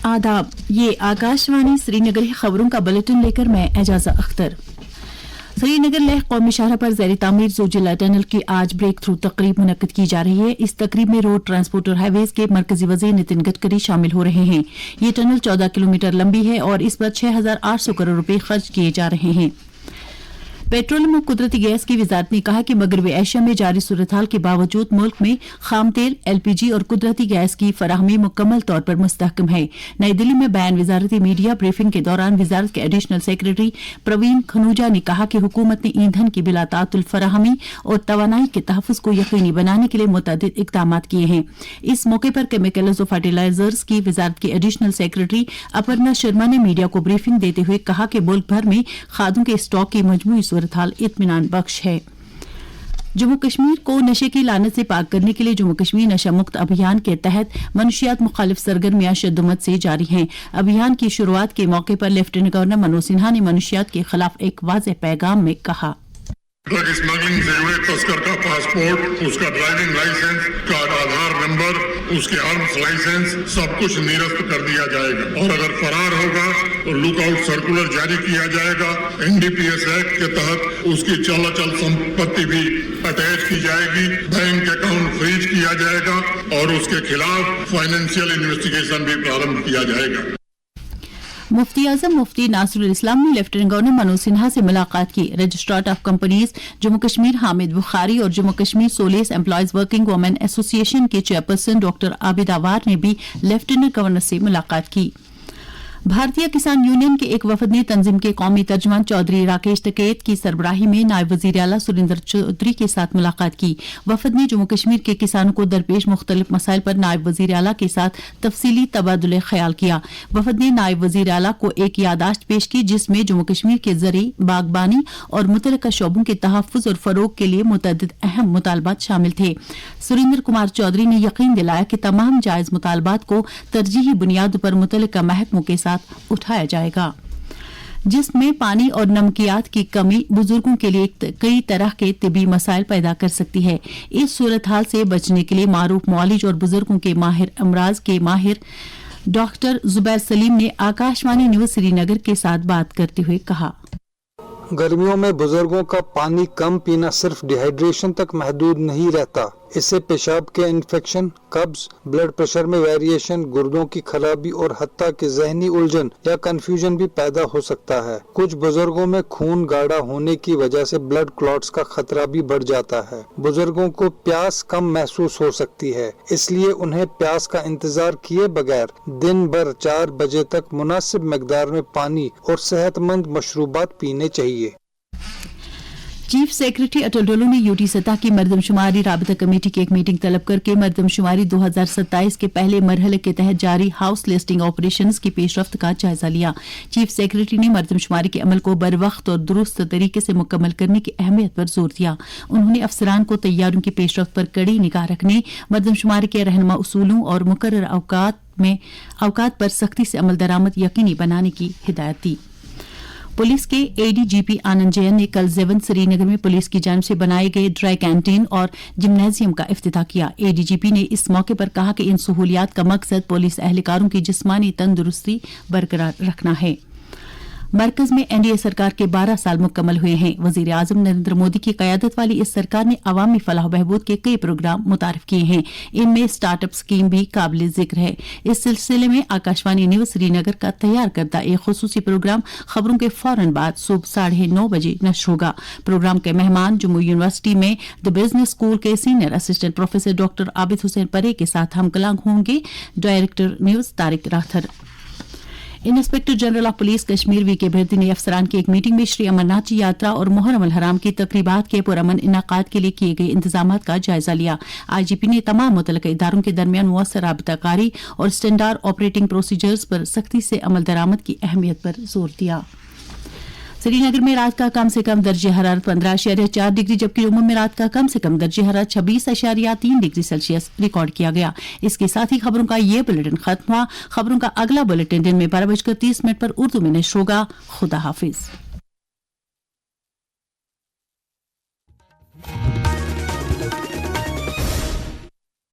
आदाब, ये आकाशवाणी श्रीनगर खबरों का बुलेटिन लेकर मैं एजाजा अख्तर। श्रीनगर लेह कौमी शाहरा पर ज़ेर तामीर जोजिला टनल की आज ब्रेक थ्रू तकरीब मुनक्किद की जा रही है। इस तकरीब में रोड ट्रांसपोर्ट और हाईवेज के मरकजी वज़ीर नितिन गडकरी शामिल हो रहे हैं। ये टनल 14 किलोमीटर लंबी है और इस पर 6,800 करोड़ रुपए खर्च किए जा रहे हैं। पेट्रोलियम और कुदरती गैस की वजारत ने कहा कि मगरबी एशिया में जारी सूरत-हाल के बावजूद मुल्क में खाम तेल, एलपीजी और कुदरती गैस की फराहमी मुकम्मल तौर पर मुस्तहकम है। नई दिल्ली में बयान वजारती मीडिया ब्रीफिंग के दौरान वजारत के एडिशनल सेक्रेटरी प्रवीण खनूजा ने कहा कि हुकूमत ने ईंधन की बिला तातुल फराहमी और तवानाई के तहफ़्फ़ुज़ को यकीनी बनाने के लिए मुतअद्दिद इक़दाम किए हैं। इस मौके पर केमिकल्स और फर्टिलाइजर्स की वजारत की एडिशनल सेक्रेटरी अपर्णा शर्मा ने मीडिया को ब्रीफिंग देते हुए कहा कि मुल्क भर में खादों के स्टॉक की मजमूई सूरत-हाल इत्मीनान बख्श है। जम्मू कश्मीर को नशे की लानत से पाक करने के लिए जम्मू कश्मीर नशा मुक्त अभियान के तहत मनशियात मुखालिफ सरगर्मियां शिद्दत से जारी हैं। अभियान की शुरुआत के मौके पर लेफ्टिनेंट गवर्नर मनोज सिन्हा ने मनशियात के खिलाफ एक वाज़ेह पैगाम में कहा, ड्रग स्मगलिंग से जुड़े तस्कर का पासपोर्ट, उसका ड्राइविंग लाइसेंस, का आधार नंबर, उसके आर्म्स लाइसेंस सब कुछ निरस्त कर दिया जाएगा और अगर फरार होगा तो लुकआउट सर्कुलर जारी किया जाएगा। एनडीपीएस एक्ट के तहत उसकी चल संपत्ति भी अटैच की जाएगी, बैंक अकाउंट फ्रीज किया जाएगा और उसके खिलाफ फाइनेंशियल इन्वेस्टिगेशन भी प्रारंभ किया जाएगा। मुफ्ती आजम मुफ्ती नासरुल इस्लाम ने लेफ्टिनेंट गवर्नर मनोज सिन्हा से मुलाकात की। Registrar of companies Jammu Kashmir Hamid Bukhari और जम्मू कश्मीर सोलेस एम्प्लॉयज वर्किंग वुमेन एसोसिएशन के चेयरपर्सन डॉक्टर आबिद आवार ने भी लेफ्टिनेंट गवर्नर से मुलाकात की। भारतीय किसान यूनियन के एक वफद ने तंजीम के कौमी तर्जमान चौधरी राकेश टिकैत की सरबराही में नायब वजीर आला सुरेंद्र चौधरी के साथ मुलाकात की। वफद ने जम्मू कश्मीर के किसानों को दरपेश मुख्तलिफ मसाइल पर नायब वजीर आला के साथ तफसीली तबादुल ख्याल किया। वफद ने नायब वजीर आला को एक यादाश्त पेश की जिसमें जम्मू कश्मीर के ज़री, बागबानी और मुतल्लिका शोबों के तहफ़्फ़ुज़ और फरोग के लिए मुतअद्दिद अहम मुतालबात शामिल थे। सुरेंद्र कुमार चौधरी ने यकीन दिलाया कि तमाम जायज़ मुतालबात को तरजीही बुनियाद पर मुतल्लिका महकमों के साथ उठाया जाएगा। जिसमें पानी और नमकियात की कमी बुजुर्गों के लिए कई तरह के तिबी मसाइल पैदा कर सकती है। इस सूरत हाल से बचने के लिए मारूफ मौलिज और बुजुर्गों के माहिर अमराज के माहिर डॉक्टर जुबैर सलीम ने आकाशवाणी न्यूज श्रीनगर के साथ बात करते हुए कहा, गर्मियों में बुजुर्गों का पानी कम पीना सिर्फ डिहाइड्रेशन तक महदूद नहीं रहता, इससे पेशाब के इन्फेक्शन, कब्ज, ब्लड प्रेशर में वेरिएशन, गुर्दों की खराबी और हत्ता कि जहनी उलझन या कंफ्यूजन भी पैदा हो सकता है। कुछ बुजुर्गों में खून गाढ़ा होने की वजह से ब्लड क्लॉट्स का खतरा भी बढ़ जाता है। बुजुर्गों को प्यास कम महसूस हो सकती है, इसलिए उन्हें प्यास का इंतजार किए बगैर दिन भर 4 बजे तक मुनासिब मिकदार में पानी और सेहतमंद मशरूबात पीने चाहिए। चीफ सेक्रेटरी अटल डोलू ने यूटी सतह की मरदमशुमारी राबता कमेटी की एक मीटिंग तलब करके मरदमशुमारी 2027 के पहले मरहले के तहत जारी हाउस लिस्टिंग ऑपरेशंस की पेशरफ्त का जायजा लिया। चीफ सेक्रेटरी ने मरदमशुमारी के अमल को बरवक्त और दुरुस्त तरीके से मुकम्मल करने की अहमियत पर जोर दिया। उन्होंने अफसरान को तैयारियों की पेशरफ्त पर कड़ी निगाह रखने, मरदमशुमारी के रहनुमा उसूलों और मुकर्रर औकात पर सख्ती से अमल दरामद यकीनी बनाने की हिदायत दी। पुलिस के एडीजीपी आनंद जैन ने कल जेवन श्रीनगर में पुलिस की जानिब से बनाए गए ड्राई कैंटीन और जिम्नेजियम का इफ्तिताह किया। एडीजीपी ने इस मौके पर कहा कि इन सहूलियात का मकसद पुलिस एहलकारों की जिस्मानी तंदुरुस्ती बरकरार रखना है। मरकज में एनडीए सरकार के 12 साल मुकम्मल हुए हैं। वजीर आजम नरेंद्र मोदी की कयादत वाली इस सरकार ने अवामी फलाह बहबूद के कई प्रोग्राम मुतारिफ किए हैं। इनमें स्टार्टअप स्कीम भी काबिल जिक्र है। इस सिलसिले में आकाशवाणी न्यूज श्रीनगर का तैयार करदा एक खुसूसी प्रोग्राम खबरों के फौरन बाद सुबह 9:30 बजे नश्र होगा। प्रोग्राम के मेहमान जम्मू यूनिवर्सिटी में द बिजनेस स्कूल के senior assistant professor doctor Abid Hussain Parray के साथ हमकलांग होंगे। Director news Tariq Rather. Inspector general of police Kashmir V K Birdi ने अफसरान की एक मीटिंग में श्री अमरनाथ जी यात्रा और मुहर्रम अल हराम की तकरीबात के पुरअमन इनाकात के लिए किए गए इंतजाम का जायजा लिया। आईजीपी ने तमाम मुतल्लिका इदारों के दरमियान मुअस्सर राबताकारी और स्टैंडर्ड ऑपरेटिंग प्रोसीजर्स पर सख्ती से अमल दरामद की अहमियत पर जोर दिया। श्रीनगर में रात का कम से कम दर्जे हरारत 15.4 डिग्री जबकि जम्मू में रात का कम से कम दर्जे हरारत 26.3 डिग्री सेल्सियस रिकॉर्ड किया गया। इसके साथ ही खबरों का ये बुलेटिन खत्म हुआ। खबरों का अगला बुलेटिन दिन में 12:30 पर उर्दू में नश्र होगा। खुदा हाफिज।